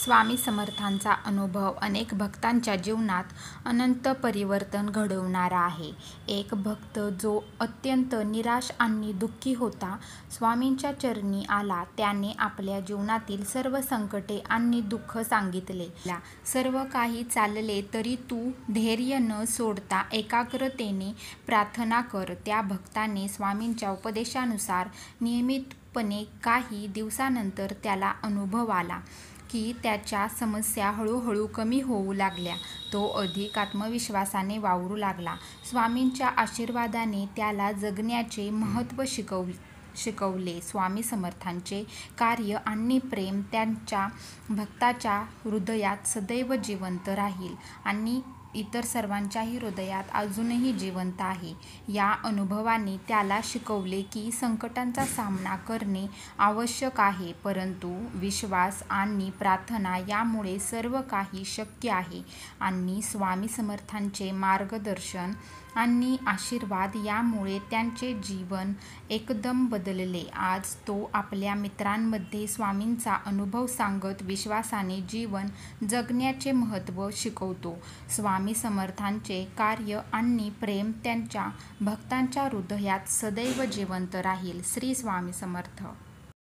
स्वामी समर्थांचा अनुभव अनेक भक्तांच्या जीवनात अनंत परिवर्तन घडवणारा आहे. एक भक्त जो अत्यंत निराश आणि दुःखी होता, स्वामींच्या चरणी आला. त्याने आपल्या जीवनातील सर्व संकटे आणि दुःख सांगितले. सर्व काही चालले तरी तू धैर्य न सोडता एकाग्रतेने प्रार्थना कर. त्या भक्ताने स्वामींच्या उपदेशानुसार नियमितपणे काही दिवसानंतर त्याला अनुभव आला की त्याच्या समस्या हळूहळू कमी होऊ लागल्या. तो अधिक आत्मविश्वासाने वावरू लागला. स्वामींच्या आशीर्वादाने त्याला जगण्याचे महत्त्व शिकवले. स्वामी समर्थांचे कार्य आणि प्रेम त्यांच्या भक्ताच्या हृदयात सदैव जिवंत राहील आणि इतर सर्वांच्याही हृदयात अजूनही जिवंत आहे. या अनुभवाने त्याला शिकवले की संकटांचा सामना करणे आवश्यक आहे, परंतु विश्वास आणि प्रार्थना यामुळे सर्व काही शक्य आहे. आणि स्वामी समर्थांचे मार्गदर्शन आणि आशीर्वाद यामुळे त्यांचे जीवन एकदम बदलले. आज तो आपल्या मित्रांमध्ये स्वामींचा अनुभव सांगत विश्वासाने जीवन जगण्याचे महत्त्व शिकवतो. स्वामी समर्थांचे कार्य आणि प्रेम त्यांच्या भक्तांच्या हृदयात सदैव जिवंत राहील. श्री स्वामी समर्थ.